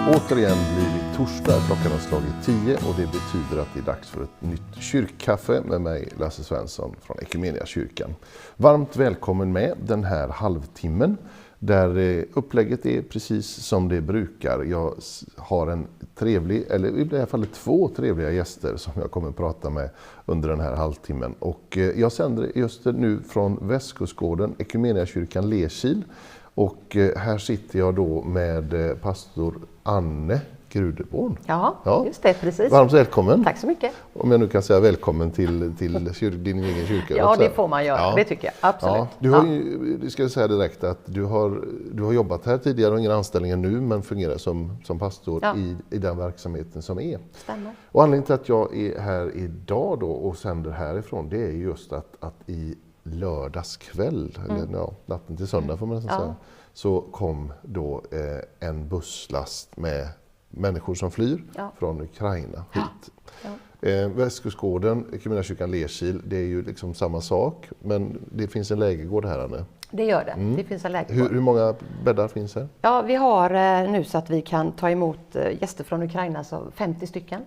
Återigen blir det torsdag, klockan har slagit 10 och det betyder att det är dags för ett nytt kyrkkaffe med mig, Lasse Svensson från Equmeniakyrkan. Varmt välkommen med den här halvtimmen där upplägget är precis som det brukar. Jag har en trevlig, eller i det här fallet 2 trevliga gäster som jag kommer att prata med under den här halvtimmen. Och jag sänder just nu från Väskåsgården, Equmeniakyrkan Lerkil. Och här sitter jag då med pastor Anne Grudeborn. Ja, just det, precis. Varmt välkommen. Tack så mycket. Om jag nu kan säga välkommen till din egen kyrka. Ja, det får man göra. Ja. Det tycker jag. Absolut. Ja. Du har ju, ska jag säga direkt att du har jobbat här tidigare och ingen anställning nu, men fungerar som pastor i den verksamheten som är. Stämmer. Och anledningen till att jag är här idag då och sänder härifrån, det är just att i lördagskväll, eller natten till söndag får man nästan säga, så kom då en busslast med människor som flyr från Ukraina hit. Väskåsgården, Equmeniakyrkan Lerkil, det är ju liksom samma sak, men det finns en lägergård här, Anne. Det gör det. Det finns en lägergård. Hur många bäddar finns här? Ja, vi har nu så att vi kan ta emot gäster från Ukraina, så 50 stycken.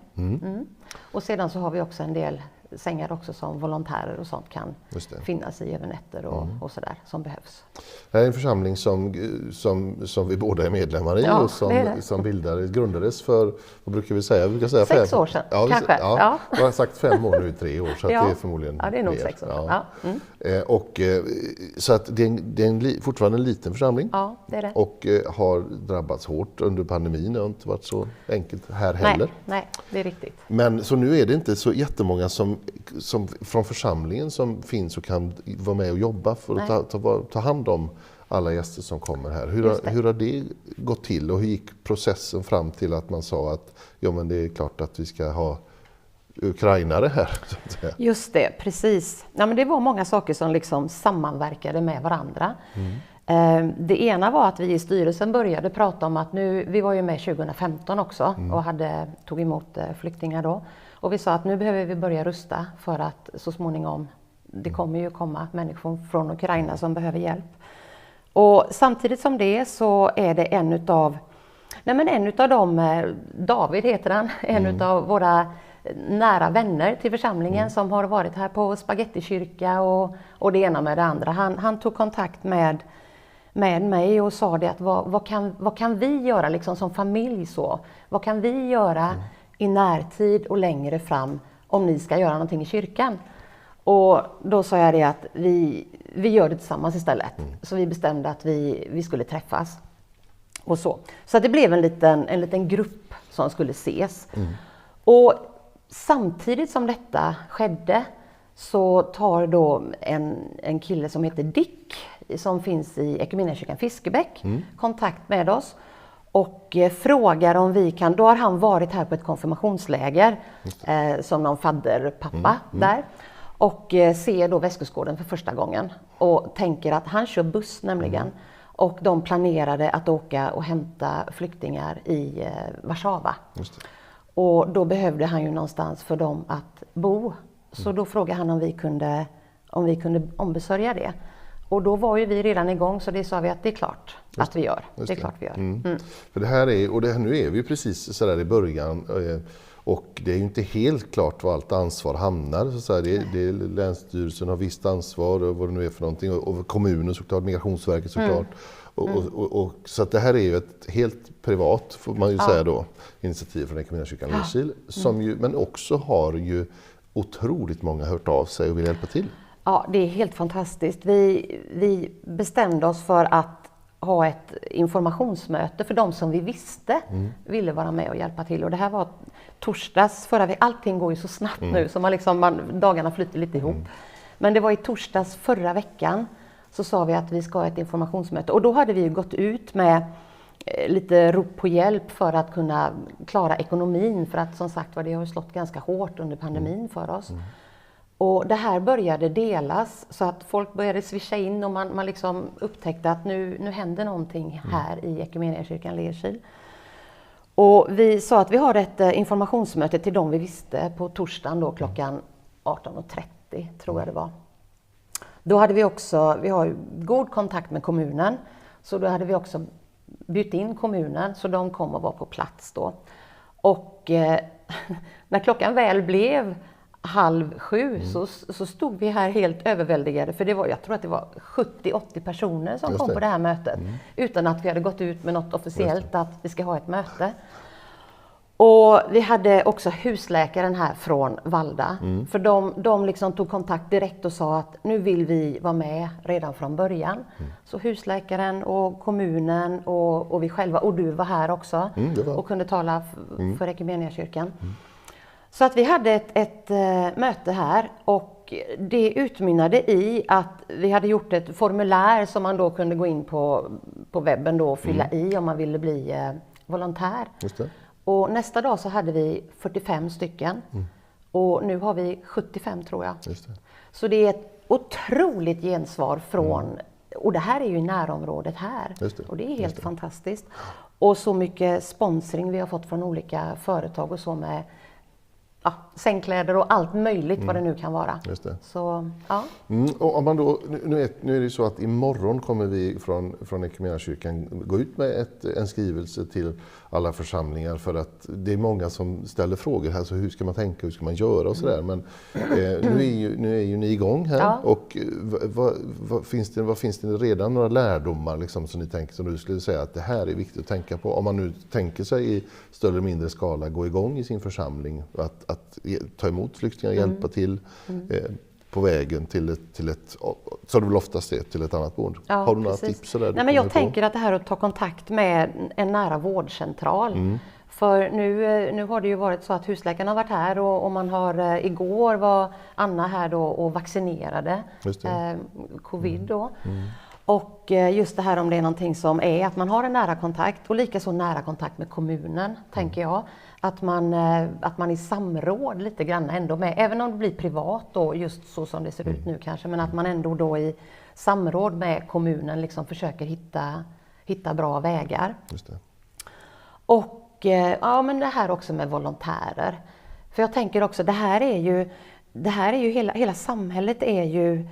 Och sedan så har vi också en del sängar också som volontärer och sånt kan finnas i över nätter och sådär som behövs. Det här är en församling som vi båda är medlemmar i och som grundades för, vad brukar vi säga? Vi brukar säga 6 år sedan, kanske. Ja. Jag har sagt 5 år nu i 3 år, så att det är förmodligen det är nog mer. 6 år sedan. Så att det är fortfarande en liten församling. Ja, det är det. Och har drabbats hårt under pandemin. Det har inte varit så enkelt här heller. Nej, det är riktigt. Men så nu är det inte så jättemånga som från församlingen som finns och kan vara med och jobba för att ta hand om alla gäster som kommer här. Hur har det gått till och hur gick processen fram till att man sa att men det är klart att vi ska ha ukrainare här? Just det, precis. Ja, men det var många saker som liksom sammanverkade med varandra. Det ena var att vi i styrelsen började prata om att vi var ju med 2015 också och tog emot flyktingar då. Och vi sa att nu behöver vi börja rusta för att så småningom, det kommer ju komma människor från Ukraina som behöver hjälp. Och samtidigt som det så är det en utav dem, David heter han, en utav våra nära vänner till församlingen som har varit här på spagettikyrka och det ena med det andra. Han tog kontakt med mig och sa det att vad kan vi göra liksom som familj så? Vad kan vi göra i närtid och längre fram om ni ska göra någonting i kyrkan? Och då sa jag det att vi gör det tillsammans istället. Så vi bestämde att vi skulle träffas. Och så att det blev en liten grupp som skulle ses. Och samtidigt som detta skedde så tar då en kille som heter Dick, som finns i Equmeniakyrkan Fiskebäck, kontakt med oss och frågar om vi kan. Då har han varit här på ett konfirmationsläger som någon fadderpappa där och ser då Väskåsgården för första gången och tänker att han kör buss nämligen. Och de planerade att åka och hämta flyktingar i Warszawa. Och då behövde han ju någonstans för dem att bo. Så då frågade han om vi kunde ombesörja det. Och då var ju vi redan igång, så det sa vi att det är klart att vi gör. Det är klart vi gör. För det här nu är vi precis så där i början. Och det är ju inte helt klart var allt ansvar hamnar. Så det är Länsstyrelsen har visst ansvar och vad det nu är för någonting. Och kommunen såklart, Migrationsverket såklart. Och så att det här är ju ett helt privat, får man ju säga då, initiativ från Equmeniakyrkan Lerkil. Men också har ju otroligt många hört av sig och vill hjälpa till. Ja, det är helt fantastiskt. Vi bestämde oss för att ha ett informationsmöte för de som vi visste ville vara med och hjälpa till. Och det här var torsdags allting går ju så snabbt nu så dagarna flyter lite ihop. Men det var i torsdags förra veckan så sa vi att vi ska ha ett informationsmöte. Och då hade vi ju gått ut med lite rop på hjälp för att kunna klara ekonomin. För att som sagt det har slått ganska hårt under pandemin för oss. Och det här började delas så att folk började swisha in och man liksom upptäckte att nu händer någonting här i Equmeniakyrkan Lerkil. Och vi sa att vi har ett informationsmöte till dem vi visste på torsdagen då klockan 18.30 tror jag det var. Då hade vi har god kontakt med kommunen, så då hade vi också bjudit in kommunen så de kom och var på plats då. Och när klockan väl blev 6:30 så stod vi här helt överväldigade. För jag tror att det var 70-80 personer som kom på det här mötet. Utan att vi hade gått ut med något officiellt att vi ska ha ett möte. Och vi hade också husläkaren här från Valda. För de liksom tog kontakt direkt och sa att nu vill vi vara med redan från början. Så husläkaren och kommunen och vi själva, och du var här också och kunde tala för Equmeniakyrkan. Så att vi hade ett möte här, och det utmynnade i att vi hade gjort ett formulär som man då kunde gå in på webben då och fylla i om man ville bli volontär. Just det. Och nästa dag så hade vi 45 stycken och nu har vi 75 tror jag. Just det. Så det är ett otroligt gensvar från, och det här är ju i närområdet här. Och det är helt fantastiskt. Och så mycket sponsring vi har fått från olika företag och så med sängkläder och allt möjligt vad det nu kan vara. Just det. Så, ja. Och om man då, nu är det ju så att imorgon kommer vi från Equmeniakyrkan gå ut med en skrivelse till alla församlingar, för att det är många som ställer frågor här, så hur ska man tänka, hur ska man göra och sådär. Men nu är ju ni igång här, och vad finns det redan några lärdomar liksom, som ni tänker, som du skulle säga att det här är viktigt att tänka på, om man nu tänker sig i större eller mindre skala gå igång i sin församling, att ta emot flyktingar, hjälpa till på vägen till ett, så det väl oftast är, till ett annat boende. Ja, har du några tips? Nej, men jag tänker att det här att ta kontakt med en nära vårdcentral. För nu har det ju varit så att husläkaren har varit här och man har, igår var Anna här då och vaccinerade covid då. Och just det här om det är någonting som är att man har en nära kontakt, och likaså nära kontakt med kommunen, tänker jag. Att man i samråd lite grann ändå med, även om det blir privat då, just så som det ser ut nu kanske, men att man ändå då i samråd med kommunen liksom försöker hitta bra vägar. Just det. Och men det här också med volontärer. För jag tänker också, det här är ju hela samhället är ju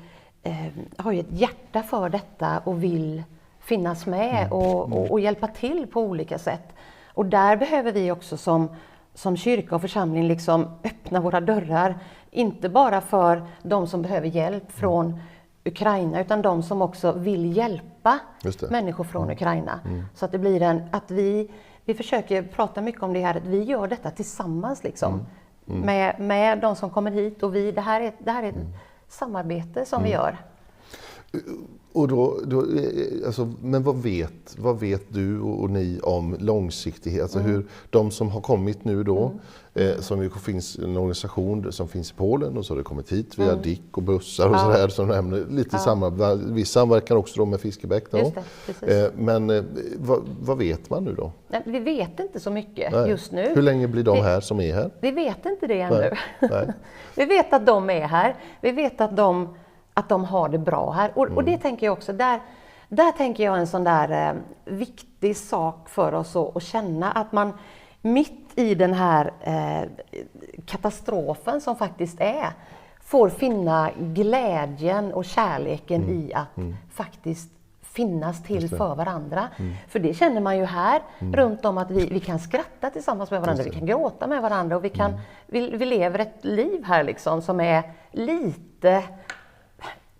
har ju ett hjärta för detta och vill finnas med och hjälpa till på olika sätt. Och där behöver vi också som kyrka och församling liksom öppna våra dörrar, inte bara för de som behöver hjälp från Ukraina, utan de som också vill hjälpa människor från Ukraina. Så att det blir att vi försöker prata mycket om det här, att vi gör detta tillsammans liksom, med de som kommer hit, och det här är ett samarbete som vi gör. Och då alltså, men vad vet du och ni om långsiktighet? Alltså hur de som har kommit nu då, som ju finns en organisation som finns i Polen, och så har det kommit hit via DIK och bussar och sådär, som nämner lite viss samverkan också då med Fiskebäck då. Men vad vet man nu då? Nej, vi vet inte så mycket just nu. Hur länge blir de här som är här? Vi vet inte det ännu. Nej. Vi vet att de är här. Vi vet att de har det bra här. Och det tänker jag också, där tänker jag en sån där viktig sak för oss att känna, att man mitt i den här katastrofen som faktiskt är, får finna glädjen och kärleken i att faktiskt finnas till för varandra. För det känner man ju här runt om, att vi kan skratta tillsammans med varandra, vi kan gråta med varandra, och vi lever ett liv här liksom som är lite...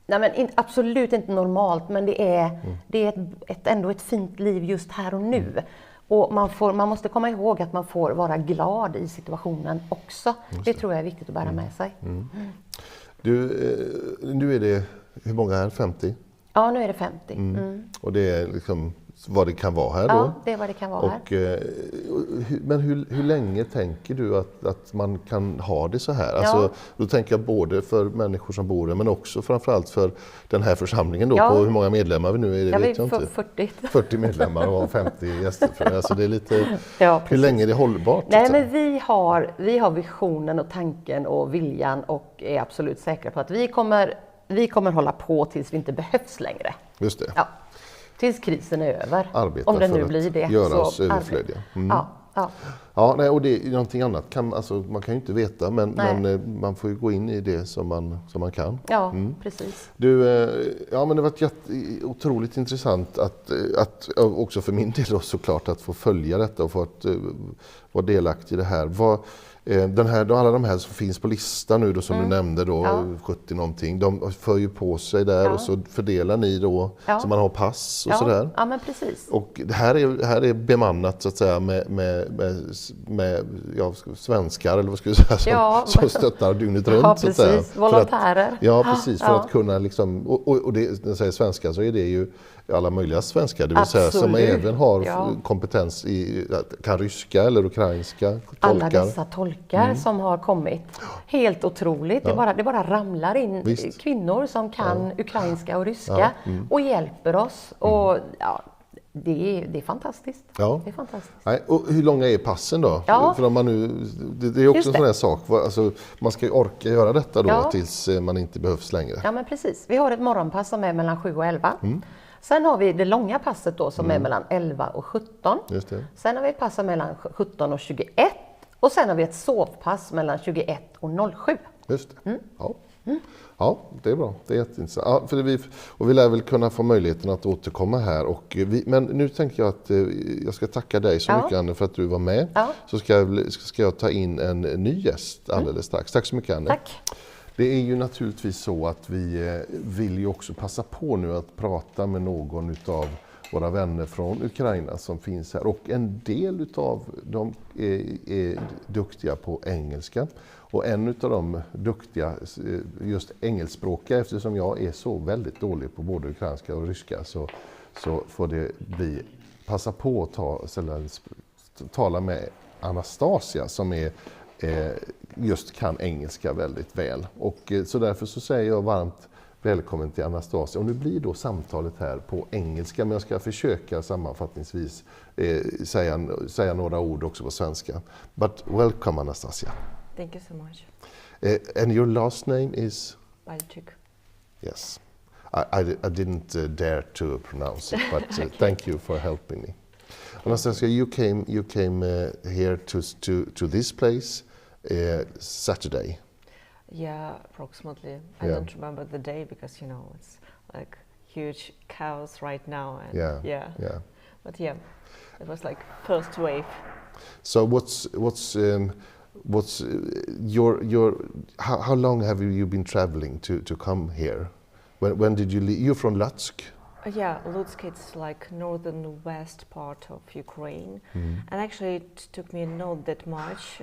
Nej, men absolut inte normalt, men det är ändå ett fint liv just här och nu. Och man måste komma ihåg att man får vara glad i situationen också. Det tror jag är viktigt att bära med sig. Nu är det, hur många här? 50? Ja, nu är det 50. Och det är liksom vad det kan vara här då? Ja, det är vad det kan vara här. Men hur länge tänker du att man kan ha det så här? Alltså, då tänker jag både för människor som bor här, men också framförallt för den här församlingen då, på hur många medlemmar vi nu är, det vet jag inte. 40 medlemmar och 50 gäster. Alltså det är lite, hur länge är det hållbart? Nej, men vi har visionen och tanken och viljan, och är absolut säkra på att vi kommer hålla på tills vi inte behövs längre. Just det. Ja. Tills krisen är över. Arbeta om det för nu blir det. Göra oss överflödiga. Ja. Ja, nej, och det är någonting annat. Man kan ju inte veta, men man får ju gå in i det som man kan. Ja, precis. Du, ja, men det har varit otroligt intressant att också för min del då, såklart att få följa detta och få vara delaktig i det här. Alla de här som finns på listan nu då, som du nämnde då, 70 någonting, de för ju på sig där och så fördelar ni då så man har pass och sådär. Ja, men precis. Och det här är bemannat så att säga med svenskar eller vad ska jag säga som stöttar dygnet runt. Ja, precis. Så volontärer. Ja, precis. För att kunna liksom, och det, när jag säger svenskar så är det ju alla möjliga svenskar, det vill säga som även har kompetens kan ryska eller ukrainska tolkar. Alla dessa tolkar som har kommit. Helt otroligt. Det bara ramlar in kvinnor som kan ukrainska och ryska och hjälper oss. Och det är fantastiskt. Ja. Det är fantastiskt. Nej, och hur långa är passen då? Ja. För om man nu, det är också en sån här sak. Alltså, man ska ju orka göra detta då tills man inte behövs längre. Ja, men precis. Vi har ett morgonpass som är mellan 7 och 11. Sen har vi det långa passet då som är mellan 11 och 17. Just det. Sen har vi ett pass mellan 17 och 21. Och sen har vi ett sovpass mellan 21 och 07. Just det. Ja, det är bra. Det är jätteintressant. Vi lär väl kunna få möjligheten att återkomma här. Men nu tänker jag att jag ska tacka dig så mycket, Anne, för att du var med. Ja. Så ska jag ta in en ny gäst alldeles strax. Tack så mycket, Anne. Tack. Det är ju naturligtvis så att vi vill ju också passa på nu att prata med någon utav våra vänner från Ukraina som finns här. Och en del utav dem är duktiga på engelska. Och en utav dem duktiga, just engelskspråkiga, eftersom jag är så väldigt dålig på både ukrainska och ryska, så får det bli passa på att tala med Anastasia som just kan engelska väldigt väl. Och så därför så säger jag varmt välkommen till Anastasia. Och nu blir då samtalet här på engelska, men jag ska försöka sammanfattningsvis säga några ord också på svenska. But welcome, Anastasia. Thank you so much. And your last name is? Palehyk. Yes. I didn't dare to pronounce it, but Okay. thank you for helping me. Anastasia, you came here to this place Saturday. Yeah, approximately. I don't remember the day because it's like huge chaos right now. And yeah. But yeah, it was like first wave. So what's your how long have you been traveling to come here? When did you leave? You're from Lutsk? Yeah, Lutsk, it's like northern west part of Ukraine. And actually it took me not that much,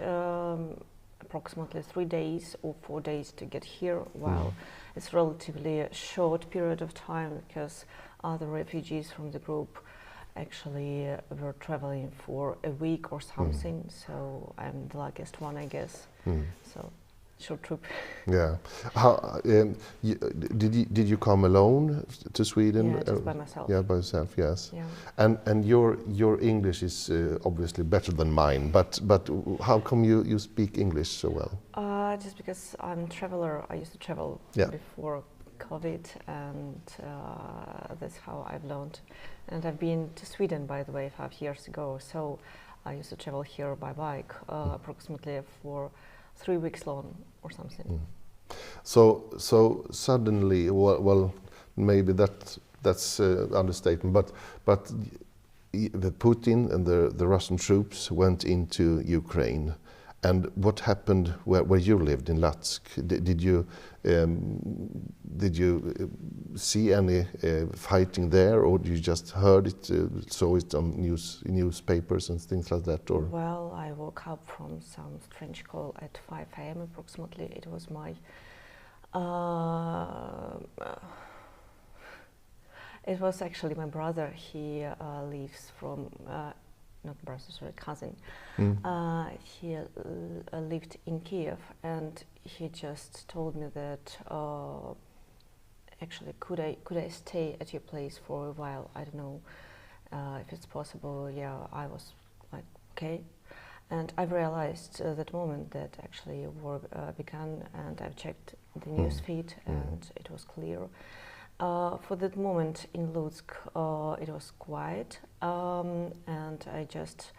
approximately 3 days or 4 days to get here. Wow, it's relatively a short period of time because other refugees from the group actually were traveling for a week or something, so I'm the luckiest one, I guess. So short trip. Yeah. How did you come alone to Sweden? Yeah, just by myself. Yeah, by yourself. Yes. Yeah. And your English is obviously better than mine. But how come you speak English so well? Just because I'm a traveler. I used to travel before COVID, and that's how I've learned. And I've been to Sweden, by the way, 5 years ago. So I used to travel here by bike, approximately for 3 weeks long or something. So suddenly, well, maybe that's understatement. But the Putin and the Russian troops went into Ukraine. And what happened where you lived in Lutsk? Did you see any fighting there, or you just heard it, saw it on newspapers and things like that? Or well, I woke up from some strange call at 5 a.m. approximately. It was my it was actually my brother. He lives from not brother, sorry, cousin. He lived in Kiev, and he just told me that actually could I stay at your place for a while? I don't know if it's possible. Yeah, I was like, okay. And I realized at that moment that actually war began, and I've checked the news feed, and it was clear. For that moment in Lutsk, it was quiet, and I just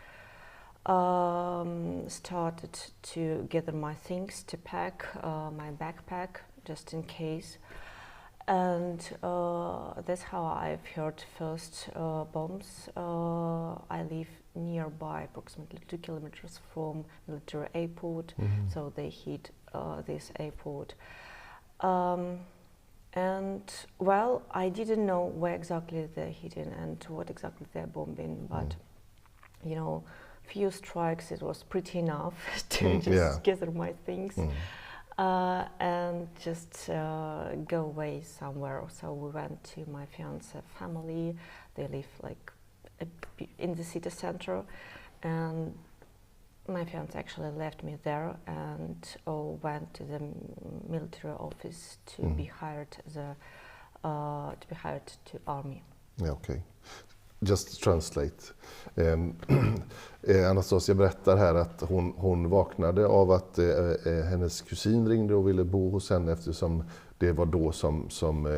started to gather my things to pack, my backpack, just in case. And that's how I've heard first bombs. I live nearby, approximately 2 kilometers from military airport, so they hit this airport. And well, I didn't know where exactly they're hitting and what exactly they're bombing, but you know, few strikes, it was pretty enough to just gather my things and just go away somewhere. So we went to my fiance's family. They live like in the city center, and my fiance actually left me there and went to the military office to be hired as to army. Yeah, okay. Just translate. Anastasia berättar här att hon vaknade av att hennes kusin ringde och ville bo hos henne, eftersom det var då som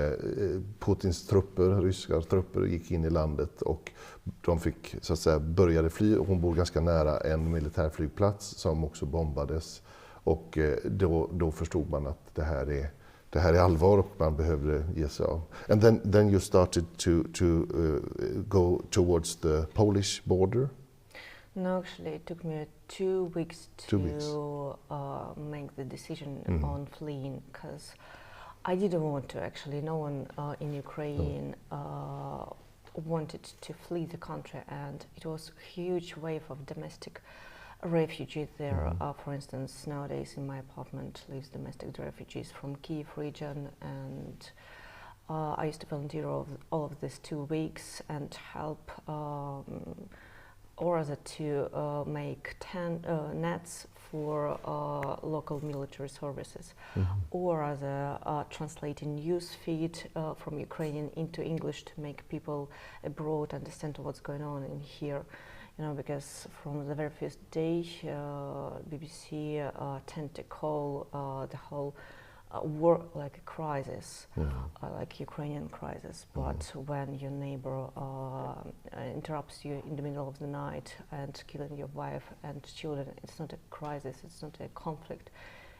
Putins trupper, ryska trupper, gick in i landet och de fick så att säga började fly. Hon bor ganska nära en militärflygplats som också bombades, och då förstod man att det här är allvar och man behövde ge sig av. And then you started to go towards the Polish border? No, actually it took me 2 weeks to make the decision on fleeing, because I didn't want to actually. No one in Ukraine wanted to flee the country, and it was a huge wave of domestic refugees there. For instance, nowadays in my apartment lives domestic refugees from Kiev region, and I used to volunteer all of these 2 weeks and help or rather to make nets for local military services, or rather translating news feed from Ukrainian into English to make people abroad understand what's going on in here. You know, because from the very first day, BBC tend to call the whole war like a crisis, like Ukrainian crisis. But when your neighbor interrupts you in the middle of the night and killing your wife and children, it's not a crisis, it's not a conflict,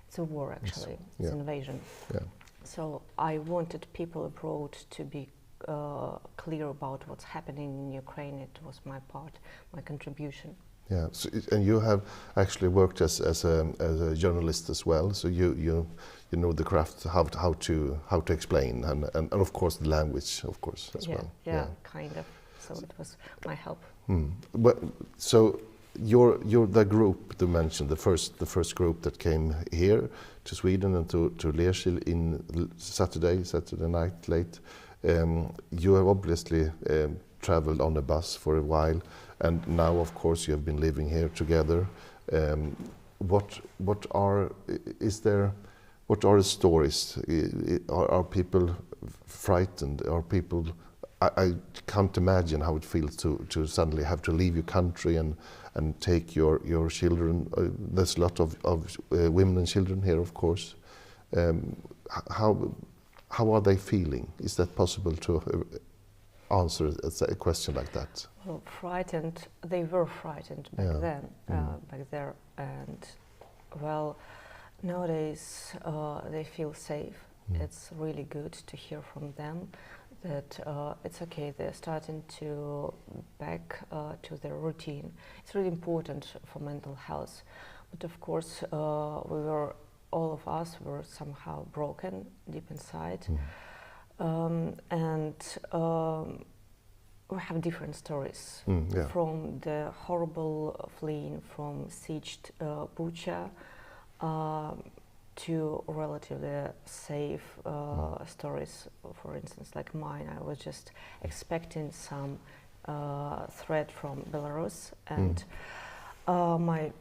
it's a war actually, it's an invasion. Yeah. So I wanted people abroad to be clear about what's happening in Ukraine. It was my part, my contribution. Yeah, so and you have actually worked as a journalist as well. So you know the craft, how to explain, and of course the language, of course, as well. Yeah, kind of. So it was my help. But so you're the group to mention, the first group that came here to Sweden and to Lerkil in Saturday night late. You have obviously traveled on a bus for a while, and now, of course, you have been living here together. What are the stories? Are people frightened? Are people? I can't imagine how it feels to suddenly have to leave your country and take your children. There's a lot of women and children here, of course. How are they feeling? Is that possible to answer a question like that? Well, frightened. They were frightened back then, back there, and well, nowadays they feel safe. It's really good to hear from them that it's okay. They're starting to back to their routine. It's really important for mental health, but of course all of us were somehow broken deep inside, and we have different stories, from the horrible fleeing from sieged Bucha to relatively safe stories. For instance, like mine, I was just expecting some threat from Belarus, and my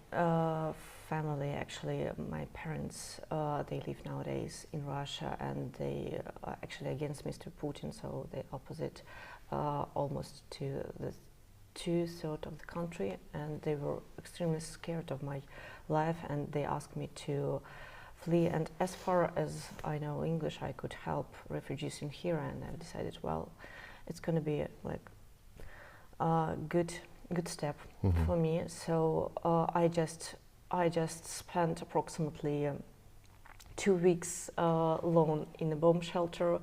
family, actually, my parents, they live nowadays in Russia, and they are actually against Mr. Putin, so they opposite almost to the 2/3 of the country, and they were extremely scared of my life, and they asked me to flee. And as far as I know English, I could help refugees in here, and I decided, well, it's going to be like good good step for me. So I just spent approximately 2 weeks alone in a bomb shelter.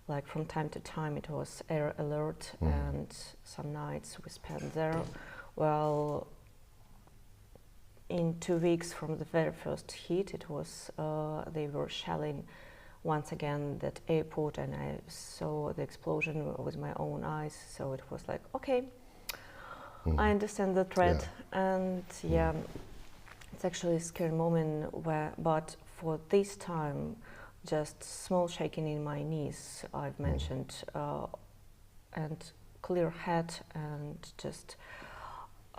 Like from time to time it was air alert, and some nights we spent there. Well, in 2 weeks from the very first hit, it was they were shelling once again that airport, and I saw the explosion with my own eyes. So it was like, okay, I understand the threat, and it's actually a scary moment. But for this time, just small shaking in my knees, I've mentioned, and clear head, and just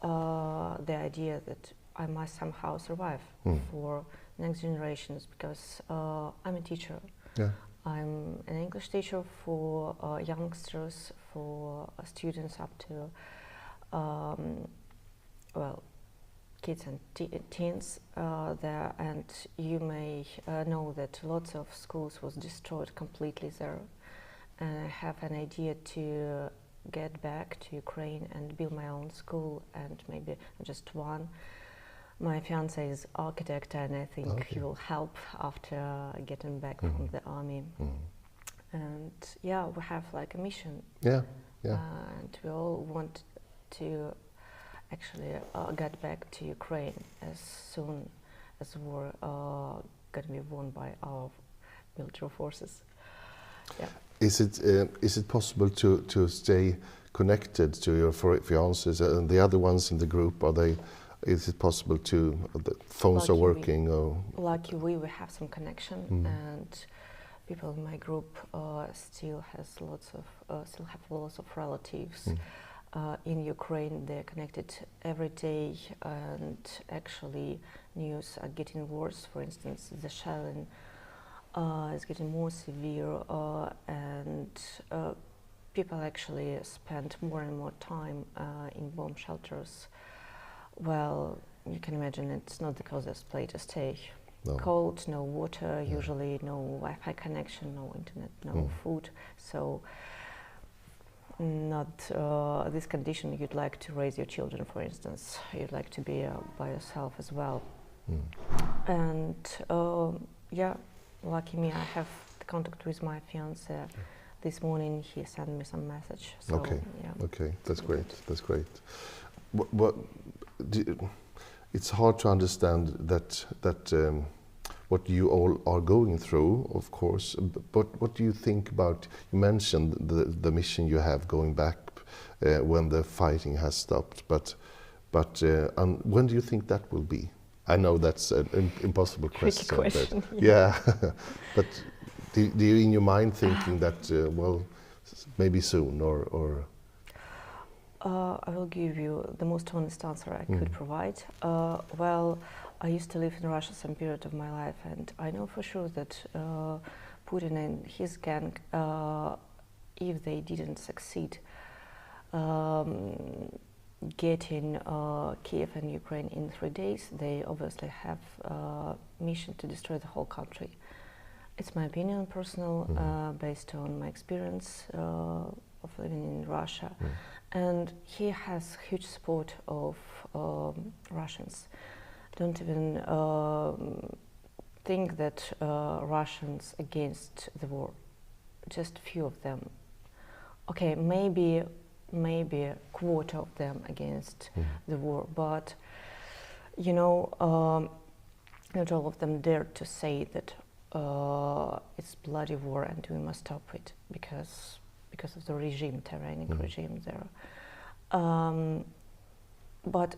the idea that I must somehow survive for next generations, because I'm a teacher. Yeah. I'm an English teacher for youngsters, for students up to kids and teens there, and you may know that lots of schools was destroyed completely there, and I have an idea to get back to Ukraine and build my own school, and maybe just one. My fiance is architect, and I think he will help after getting back from the army. And yeah, we have like a mission. Yeah. And we all want to actually get back to Ukraine as soon as war going to be won by our military forces. Yeah. Is it possible to stay connected to your fiancés and the other ones in the group? Is it possible to the phones are working? Lucky we have some connection, and people in my group still have lots of relatives in Ukraine. They're connected every day, and actually news are getting worse. For instance, the shelling is getting more severe, and people actually spend more and more time in bomb shelters. Well, you can imagine it's not the closest place to stay. No. Cold, no water, usually no Wi-Fi connection, no internet, no food. So not this condition you'd like to raise your children, for instance. You'd like to be by yourself as well. And lucky me, I have the contact with my fiance. This morning he sent me some message. So, okay, that's great. That's great. It's hard to understand that what you all are going through, of course. But what do you think about? You mentioned the mission you have going back when the fighting has stopped. But when do you think that will be? I know that's an impossible question. Tricky question. But, yeah. But do you in your mind thinking that maybe soon or? I will give you the most honest answer I could provide. Well, I used to live in Russia some period of my life, and I know for sure that Putin and his gang, if they didn't succeed getting Kiev and Ukraine in 3 days, they obviously have a mission to destroy the whole country. It's my opinion, personal, based on my experience of living in Russia. And he has huge support of Russians. Don't even think that Russians against the war. Just few of them. Okay, maybe a quarter of them against the war, but not all of them dare to say that it's bloody war and we must stop it because of the regime, tyrannic regime there. But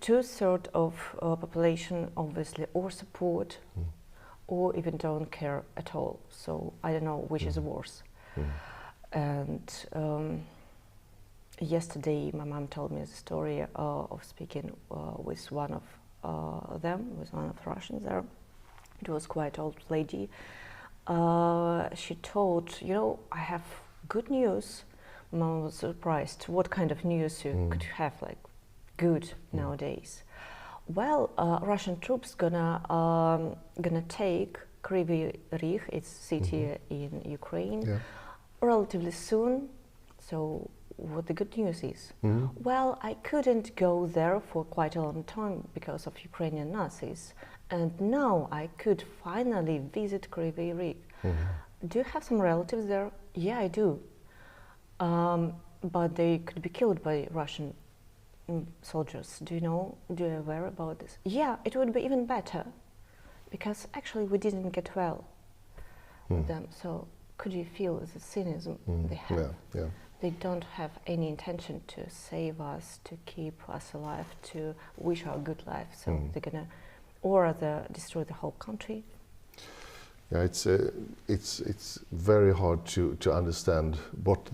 2/3 of population obviously or support or even don't care at all. So I don't know which is worse. And yesterday my mom told me the story of speaking with one of them, with one of the Russians there. It was quite old lady. She told, I have good news. Mom was surprised. What kind of news could you have, like good nowadays? Well, Russian troops gonna take Kryvyi Rih, it's city in Ukraine, relatively soon. So what the good news is. Well, I couldn't go there for quite a long time because of Ukrainian Nazis, and now I could finally visit Kryvyi Rih. Do you have some relatives there? Yeah, I do. But they could be killed by Russian soldiers. Do you aware about this? Yeah, it would be even better, because actually we didn't get well with them. So could you feel the cynism they have? Yeah. They don't have any intention to save us, to keep us alive, to wish our good life. So they're gonna, or destroy the whole country. Yeah, it's very hard to understand what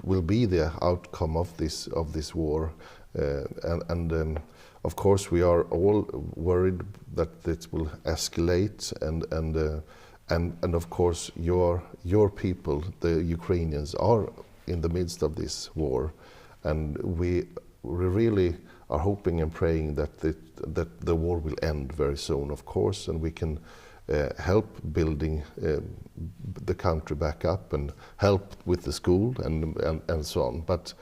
will be the outcome of this war, and of course we are all worried that it will escalate, and of course your people, the Ukrainians, are in the midst of this war, and we really are hoping and praying that the war will end very soon, of course, and we can help building the country back up and help with the school and so on. But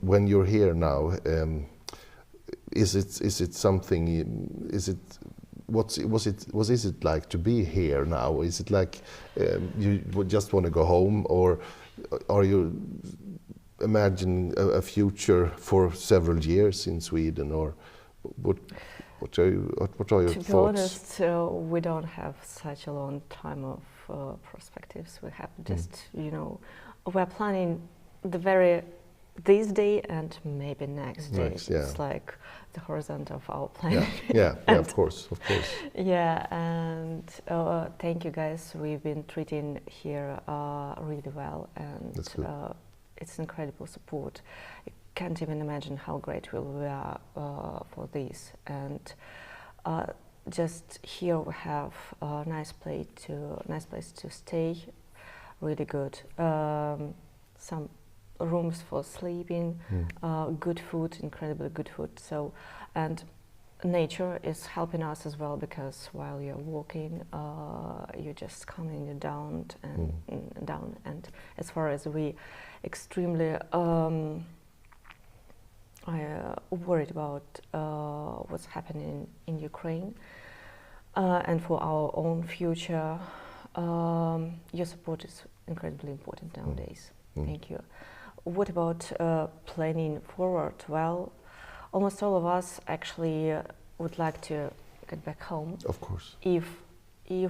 when you're here now, is it something? Was it like to be here now? Is it like you would just want to go home, or are you imagining a future for several years in Sweden, or what are your thoughts? To be honest, we don't have such a long time of perspectives. We have just, we're planning this day and maybe next day. It's like the horizon of our planet. Yeah, of course. Yeah, and thank you guys. We've been treating here really well, and it's incredible support. You can't even imagine how grateful we are for this. And just here we have a nice place to stay, really good. Some rooms for sleeping, good food, incredibly good food. So, and nature is helping us as well, because while you're walking, you're just coming down and down. And as far as we extremely worried about what's happening in Ukraine, and for our own future, your support is incredibly important nowadays. Thank you. What about planning forward? Well, almost all of us actually would like to get back home. Of course. If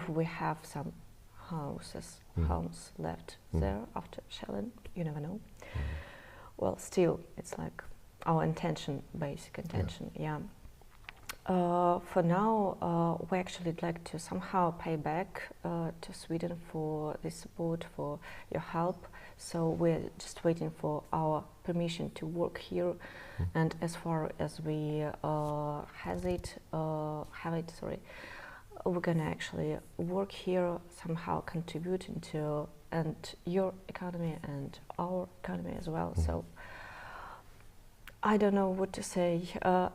we have some homes left there after shelling, you never know. Well, still, it's like our basic intention. For now, we actually would like to somehow pay back to Sweden for this support, for your help. So we're just waiting for our permission to work here, and as far as we have it, we're gonna actually work here, somehow contributing to your economy and our economy as well. So I don't know what to say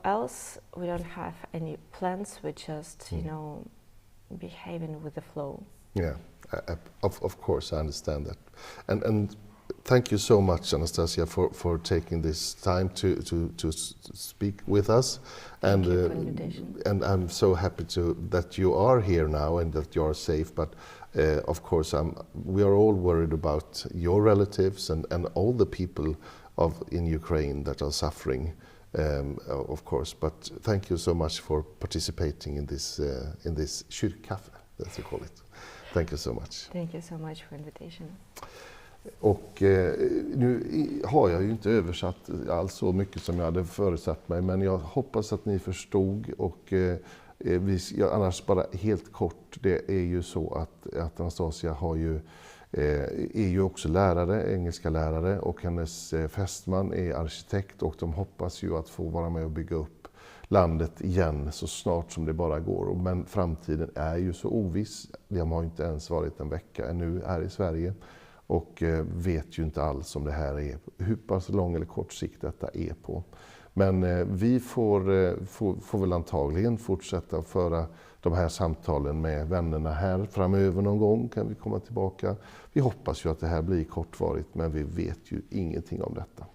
else. We don't have any plans. We're just, behaving with the flow. Yeah, of course, I understand that. And thank you so much, Anastasia, for taking this time to speak with us. Thank you for the invitation. And I'm so happy that you are here now and that you are safe. But of course, we are all worried about your relatives and all the people in Ukraine that are suffering, of course. But thank you so much for participating in this Kyrkkaffe, as you call it. Thank you so much. Thank you so much for invitation. Och nu har jag ju inte översatt alls så mycket som jag hade förutsatt mig, men jag hoppas att ni förstod. Och annars bara helt kort, det är ju så att Anastasia är ju också lärare, engelska lärare, och hennes fästman är arkitekt, och de hoppas ju att få vara med och bygga upp landet igen så snart som det bara går. Men framtiden är ju så oviss. De har inte ens varit en vecka ännu här i Sverige och vet ju inte alls om det här är hur pass lång eller kort sikt detta är på. Men vi får väl antagligen fortsätta föra de här samtalen med vännerna här framöver någon gång, kan vi komma tillbaka. Vi hoppas ju att det här blir kortvarigt, men vi vet ju ingenting om detta.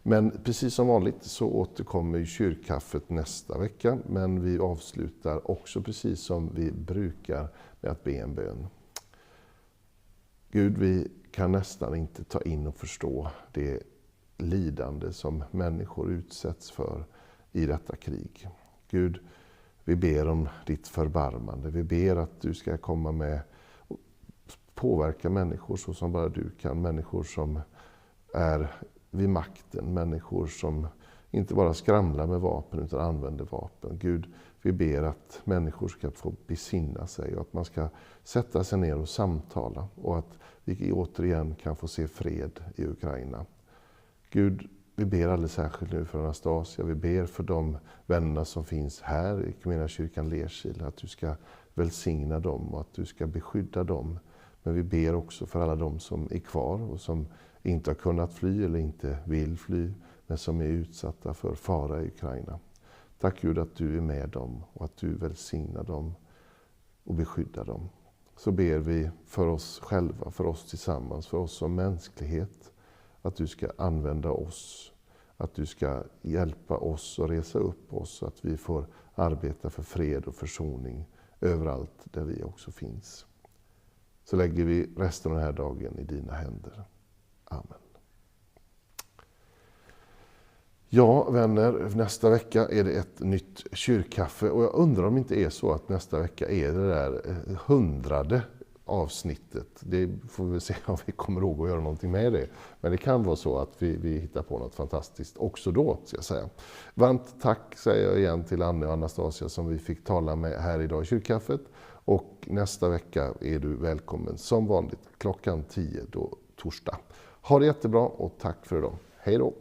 Men precis som vanligt så återkommer ju kyrkkaffet nästa vecka, men vi avslutar också precis som vi brukar med att be en bön. Gud, vi kan nästan inte ta in och förstå det lidande som människor utsätts för i detta krig. Gud, vi ber om ditt förbarmande. Vi ber att du ska komma med och påverka människor så som bara du kan. Människor som är vid makten, människor som inte bara skramlar med vapen utan använder vapen. Gud, vi ber att människor ska få besinna sig och att man ska sätta sig ner och samtala och att vi återigen kan få se fred i Ukraina. Gud, vi ber alldeles särskilt nu för Anastasia, vi ber för de vännerna som finns här i Equmeniakyrkan Lerkil, att du ska välsigna dem och att du ska beskydda dem. Men vi ber också för alla de som är kvar och som inte har kunnat fly eller inte vill fly, men som är utsatta för fara i Ukraina. Tack Gud att du är med dem och att du välsignar dem och beskyddar dem. Så ber vi för oss själva, för oss tillsammans, för oss som mänsklighet, att du ska använda oss, att du ska hjälpa oss och resa upp oss så att vi får arbeta för fred och försoning överallt där vi också finns. Så lägger vi resten av den här dagen i dina händer. Amen. Ja, vänner, nästa vecka är det ett nytt kyrkkaffe och jag undrar om det inte är så att nästa vecka är det där 100:e avsnittet. Det får vi se om vi kommer ihåg att göra någonting med det. Men det kan vara så att vi hittar på något fantastiskt också då, ska jag säga. Varmt tack säger jag igen till Anne och Anastasia som vi fick tala med här idag i kyrkkaffet. Och nästa vecka är du välkommen som vanligt klockan 10 då torsdag. Ha det jättebra och tack för idag. Hej då!